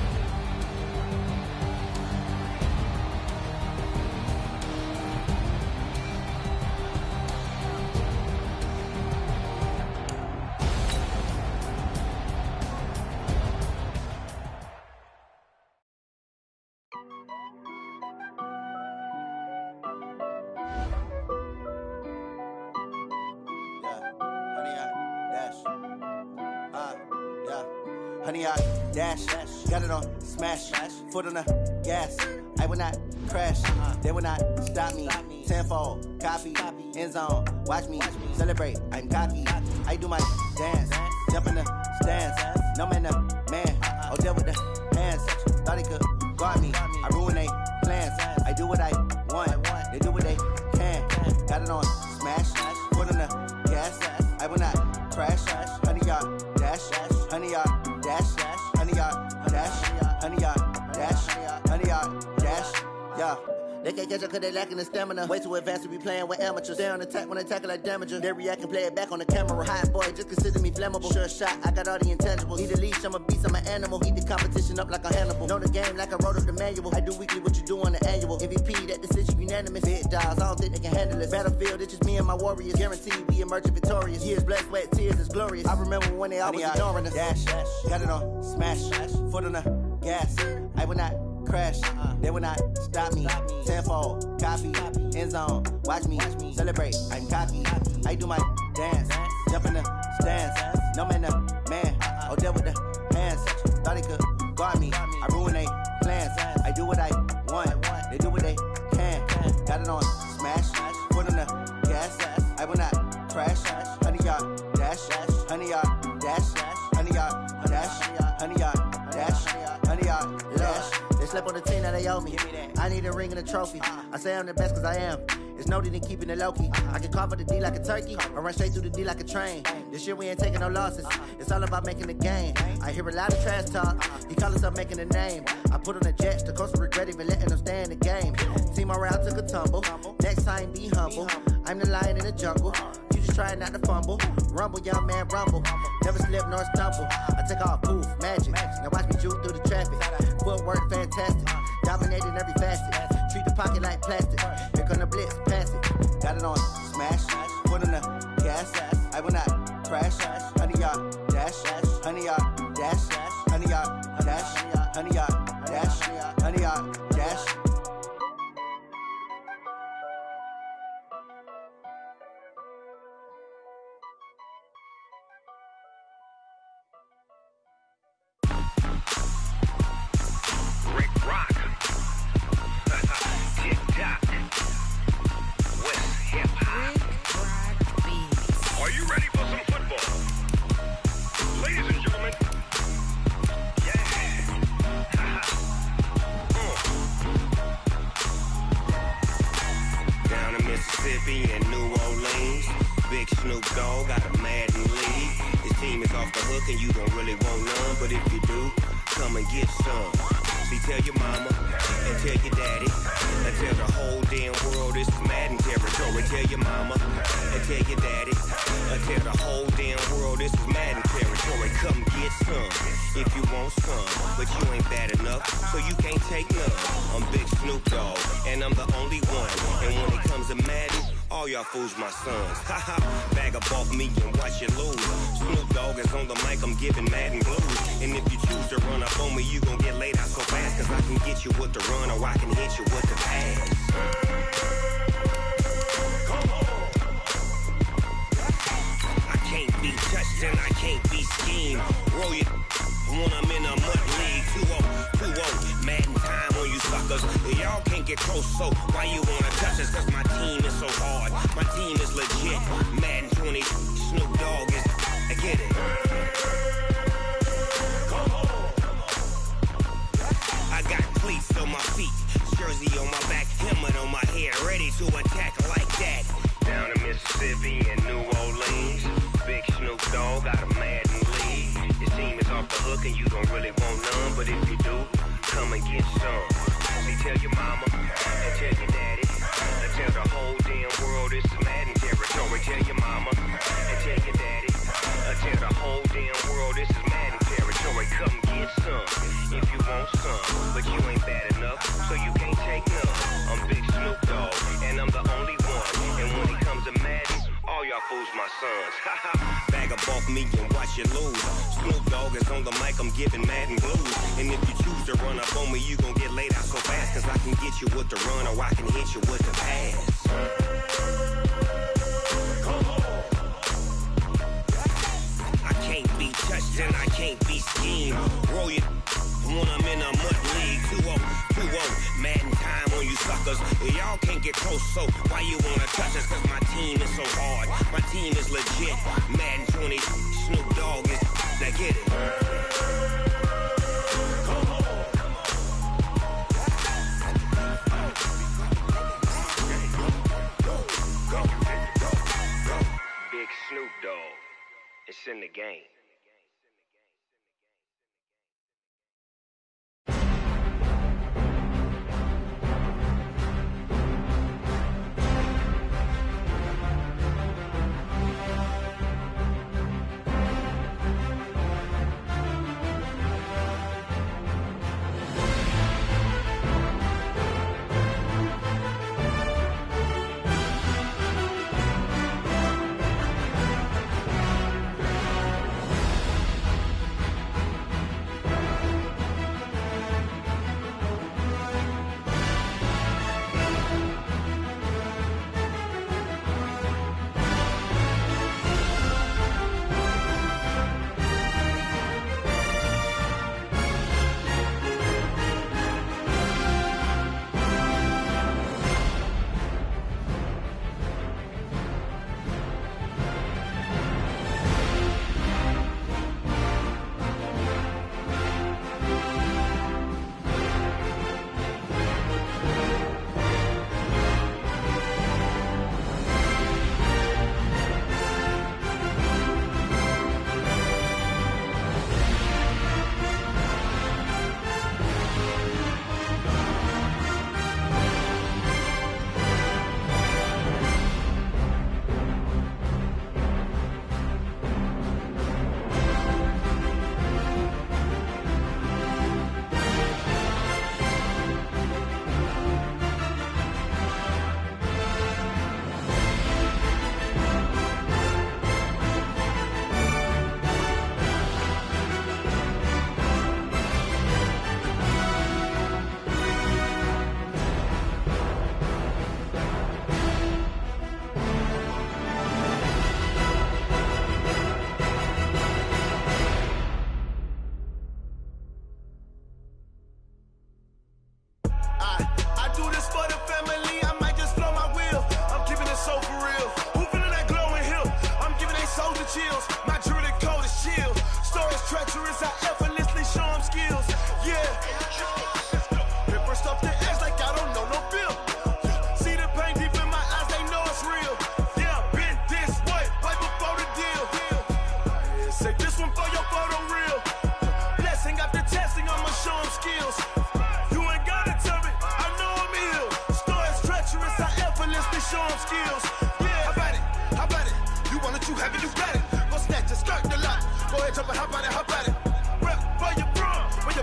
Honey, I dash, got it on smash, foot on the gas. I will not crash, they will not stop me. Tenfold, copy, end zone, watch me celebrate. I'm cocky, I do my dance, jump in the stands. No man, the man, oh, deal with the hands. Thought he could guard me, I ruin they plans. I do what I want, they do what they can. Got it on smash, foot on the gas. I will not crash, honey, y'all dash, honey, y'all dash, honey, y'all dash, honey, y'all dash, honey, y'all dash, yeah. They can't catch up cause they lacking the stamina. Way too advanced to be playing with amateurs. Stay on attack when they tackle like damager. They react and play it back on the camera. Hot boy, just consider me flammable. Sure shot, I got all the intangibles. Need a leash, I'm a beast, I'm an animal. Eat the competition up like a Hannibal. Know the game like I wrote up the manual. I do weekly what you do on the annual. MVP, that decision unanimous. Big dogs, I don't think they can handle it. Battlefield, it's just me and my warriors. Guaranteed we emerging victorious. Years, blood, sweat, tears, it's glorious. I remember when they always ignoring us. Dash, got it on smash, foot on the gas. I will not crash, they will not stop me. Tenfold, copy, end zone, watch me celebrate. I'm cocky, I do my dance, jump in the stands. No man, the man, oh, deal with the hands. Thought he could guard me, I ruin they plans. I do what I want, they do what they can. Got it on smash, foot on the gas. I will not crash, honey, y'all dash, honey, y'all dash, honey, y'all dash, honey, y'all dash, honey, y'all dash. They slept on the team, now they they owe me. I need a ring and a trophy. I say I'm the best cause I am. It's noted in keeping it low-key. I can carve for the D like a turkey, or run straight through the D like a train. This year we ain't taking no losses. It's all about making the game. I hear a lot of trash talk. He call himself making a name. I put on the jets, the coach will regret even letting them stay in the game. Team morale took a tumble. Next time be humble. I'm the lion in the jungle. You just trying not to fumble. Rumble, young man, rumble. Never slip nor stumble. I take off, poof, magic. Now watch me juke through the traffic. Footwork fantastic. Dominating every facet. Treat the pocket like plastic. Here come the blitz, pass it. Got it on smash. Foot on the gas. I will not crash. 100-yard dash. 100-yard dash. 100-yard dash. 100-yard dash. 100-yard dash. And New Orleans, Big Snoop Dogg got a Madden league. His team is off the hook and you don't really want none, but if you do, come and get some. See, tell your mama and tell your daddy and tell the whole damn world this is Madden territory. Tell your mama and tell your daddy and tell the whole damn world this is Madden territory. Come get some if you want some, but you ain't bad enough, so you can't take none. I'm Big Snoop Dogg and I'm the only one, and when it comes to Madden, all y'all fools my sons. Haha, bag up off me and watch you lose. Snoop Dogg is on the mic, I'm giving Madden blues. And if you choose to run up on me, you gon' get laid out so fast, cause I can get you with the run or I can hit you with the pass. Come on. I can't be touched and I can't be schemed. Roll you when I'm in a mud league. 2-0, 2-0, Madden time on you suckers. Y'all can't get close, so why you wanna touch us? Cause my team is so hard, my team is legit. Madden 20, Snoop Dogg is, I get it. Come on. I got cleats on my feet, jersey on my back, helmet on my head, ready to attack like that. Down in Mississippi and New Orleans, Big Snoop Dogg got a Madden league. His team is off the hook and you don't really want none, but if you do, come and get some. See, tell your mama and tell your daddy and tell the whole damn world this is Madden territory. Tell your mama and tell your daddy and tell the whole damn world this is Madden territory. Come get some if you want some, but you ain't bad enough, so you can't take none. I'm Big Snoop Dogg and I'm the only one, and when it comes to Madden, all y'all fools my sons. Bag up off me and watch you lose. Snoop Dogg is on the mic, I'm giving Madden blues. And if you choose to run up on me, you gon' get laid out so fast, cause I can get you with the run or I can hit you with the pass. Come on. I can't be touched and I can't be schemed. Roll you when I'm in a mud league. 2-0, 2-0, Madden time on you suckers. Y'all can't get close, so why you wanna touch us? Cause my team is so hard, my team is legit. Madden 20, Snoop Dogg is, now get it. Come on. Go. Big Snoop Dogg, it's in the game.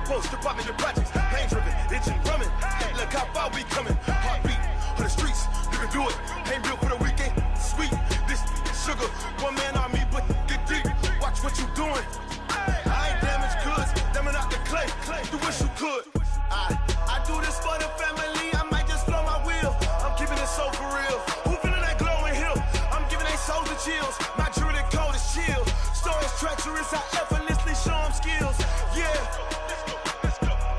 post, strip out in the projects. Pain driven, itching, drumming. Hey, look how far we coming. Heartbeat of the streets, you can do it. Ain't built for the weekend. Sweet, this sugar, one man army, but get deep. Watch what you doing. I ain't damaged goods, damn it out the clay. You wish you could. I do this for the family. I might just blow my wheel. I'm keeping it so for real. Who feeling that glowing hill? I'm giving they souls the chills. My jewelry cold is chill. Stories treacherous, I effortlessly show them skills. Yeah.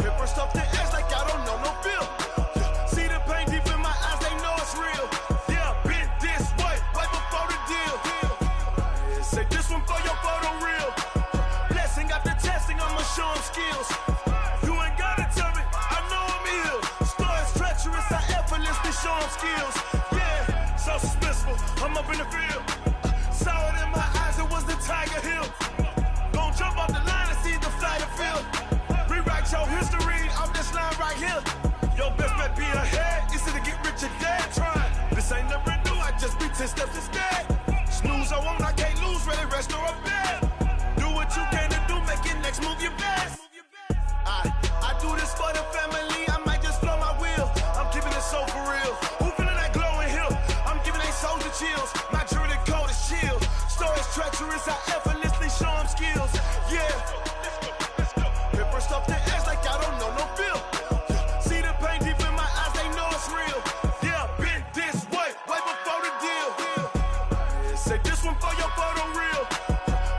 Hit first off the edge like I don't know no feel. See the pain deep in my eyes, they know it's real. Yeah, been this way, right before the deal. Say this one for your photo real. Blessing after testing, I'ma show them skills. You ain't gotta tell me, I know I'm ill. Stories treacherous, I effortlessly show them skills. Yeah, so suspenseful, I'm up in the field. Saw it in my eyes, it was the Tiger Hill. Gon' jump off the line and see the flight of field. Rewrite your history off this line right here. Your best bet be ahead, easy to get rich or dead trying. This ain't never new, I just be 10 steps instead. Snooze, I won't, I can't lose, ready, rest or a bed. Do what you can to do, make your next move your best. I do this for the family, I might just blow my wheel. I'm keeping it so for real. Who feeling that glowing hill? I'm giving they souls the chills. My jewelry cold is chill. Stories treacherous, I effortlessly show them skills. Yeah. Hit first off the edge like I don't know no feel. See the pain deep in my eyes, they know it's real. Yeah, been this way, way before the deal. Say this one for your photo real.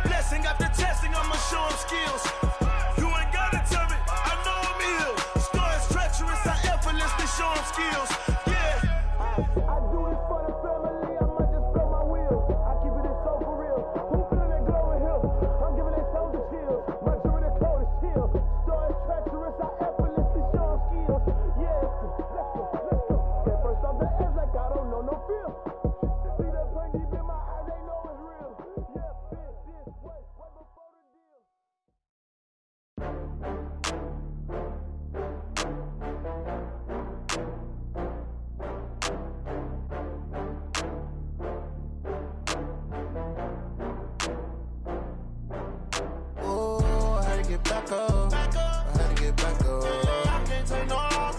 Blessing after testing, I'ma show them skills. You ain't gotta tell me, I know I'm ill. Stories treacherous, I effortlessly show them skills. Yeah. I do this for the family, I might just blow my wheel. I keep it so for real. Who feeling that glowing hill? I'm giving they souls the chills. My jewelry cold is chill. Stories treacherous, I effortlessly show them skills. Yeah, let's go. Get first off the edge like I don't know no feel. See that pain deep in my eyes, they know it's real. Yeah, been this way, way before the deal. Ooh, I had to get back up. I had to get back up. I can't take no loss.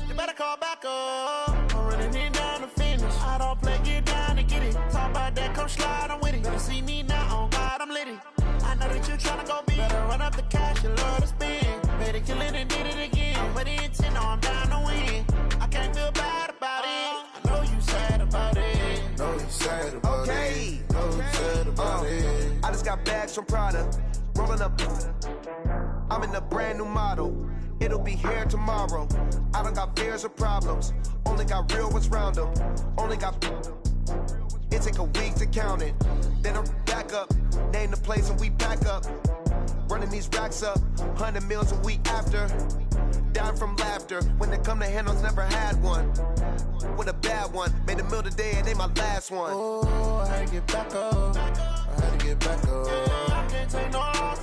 You better call back up. I'm running it down to finish. I don't play, get down to get it. Talk about that, come slide, I'm with it. Better see me now, on God, I'm litty. I know that you tryna go big. Better run up the cash, you love to spend. Better kill it and did it again. I'm with the intent, no, I'm down to win. I can't feel bad about it. I know you sad about it. Know you sad about Okay. it. Know you sad about it. I just got bags from Prada. Rolling up. I'm in a brand new model. It'll be here tomorrow. I don't got fears or problems. Only got real ones round them. Only got. It take a week to count it. Then I'm back up. Name the place and we back up. Running these racks up. 100 meals a week after. Down from laughter. When they come to handles, never had one. With a bad one. Made a meal today and they my last one. Oh, I had to get back up. I had to get back up. I can't take no loss.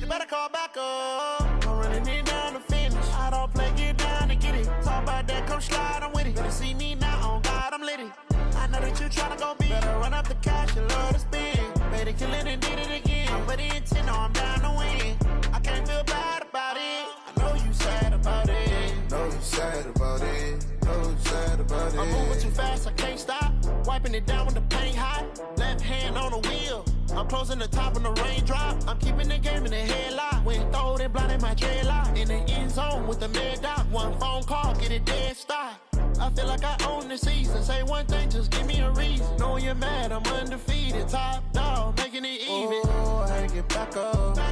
You better call back up. I'm running it down to finish. I don't play, get down to get it. Talk about that, come slide, I'm with it. Better see me now, on God, I'm litty. I know that you tryna go big. Better run up the cash, you love to spend. Better kill it and did it again. I'm with the intent, no, I'm down to win. I can't feel bad about it. I know you sad about it. Know you sad about it. Know you sad about it. I'm moving too fast, I can't stop. Wiping it down when the paint hot. Left hand on the wheel. I'm closing the top when the raindrop. I'm keeping the game in the headlock. When throwed and blinded my dreadlock. In the end zone with the mad dot. One phone call, get it dead stop. I feel like I own the season. Say one thing, just give me a reason. Knowing you're mad, I'm undefeated. Top dog, making it even. Oh, I had to get back up. I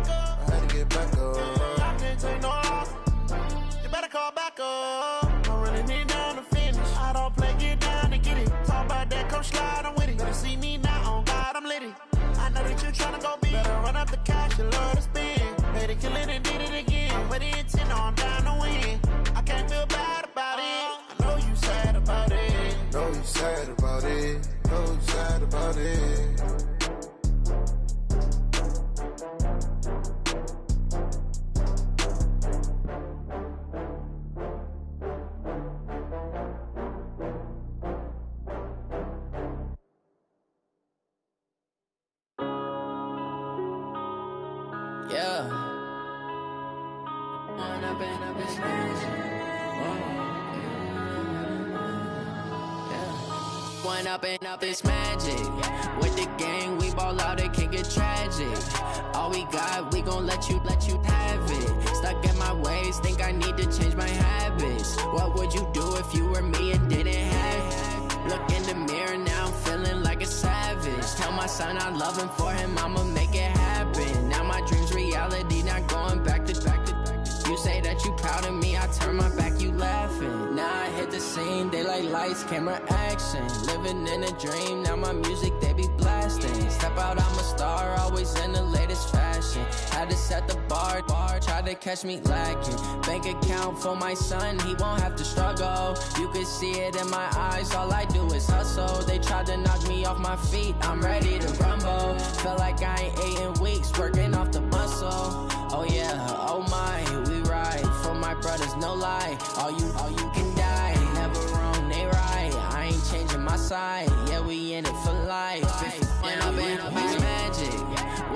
had to get back up. I can't take no loss. You better call back up. I'm running it down to finish. I don't play, get down to get it. Talk about that, come slide, I'm with it. Better see me now, on God, I'm litty. I know that you tryna go big. Better run up the cash, you love to spend. Better kill it and did it again. I'm with the intent, no, I'm down to win. I can't feel bad about it. I know you sad about it. Know you sad about it. Know you sad about it. Yeah. One up and up is magic. With the gang, we ball out, it can get tragic. All we got, we gon' let you have it. Stuck in my ways, think I need to change my habits. What would you do if you were me and didn't have it? Look in the mirror now, I'm feeling like a savage. Tell my son I love him, for him I'ma make it happen. Now my dream's reality, not going back to. You say that you proud of me, I turn my back, you laughing. Now I hit the scene, they like lights, camera, action. Living in a dream, now my music, they be blasting. Step out, I'm a star, always in the latest fashion. Had to set the bar, try to catch me lacking. Bank account for my son, he won't have to struggle. You can see it in my eyes, all I do is hustle. They tried to knock me off my feet, I'm ready to rumble. Felt like I ain't ate in weeks, working off the muscle. Oh yeah, oh my, we ride for my brothers, no lie. All you can die, never wrong, they right. I ain't changing my side, yeah, we in it for life. And up is magic.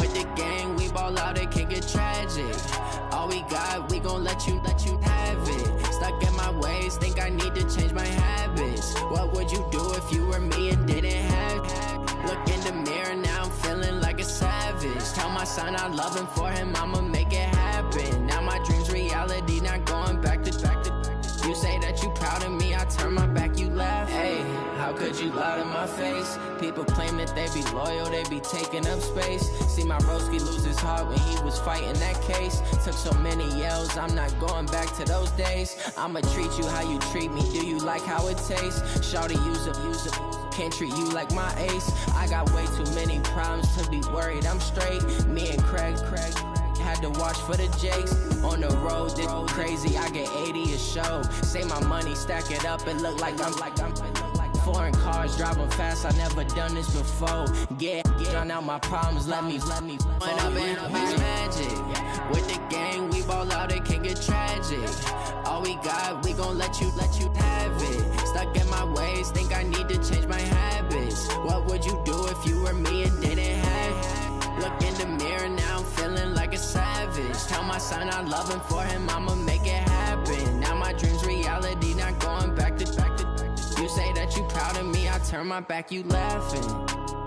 With the gang, we ball out, it can get tragic. All we got, we gon' let you have it. Stuck in my ways, think I need to change my habits. What would you do if you were me and didn't have it? Look in the mirror, now I'm feeling like a savage. Tell my son I love him, for him I'ma make it happen. Now my dream's reality, not going back to. You say that you proud of me, I turn my back, you laugh. Hey, how could you lie to my face? People claim that they be loyal, they be taking up space. See my broski lose his heart when he was fighting that case. Took so many yells, I'm not going back to those days. I'ma treat you how you treat me, do you like how it tastes? Shawty, use up, can't treat you like my ace. I got way too many problems to be worried, I'm straight. Me and Craig had to watch for the Jakes. On the road, this crazy, I get 80 a show. Say my money, stack it up, it look like I'm foreign cars, driving fast, I never done this before. Get drown out my problems, let me One up and up is magic. With the gang, we ball out, it can get tragic. All we got, we gon' let you have it. Stuck in my ways, think I need to change my habits. What would you do if you were me and didn't have it? Look in the mirror, now I'm feeling like a savage. Tell my son I love him, for him I'ma make it happen. Now my dream's reality, not going back to. You say that you proud of me, I turn my back, you laughing.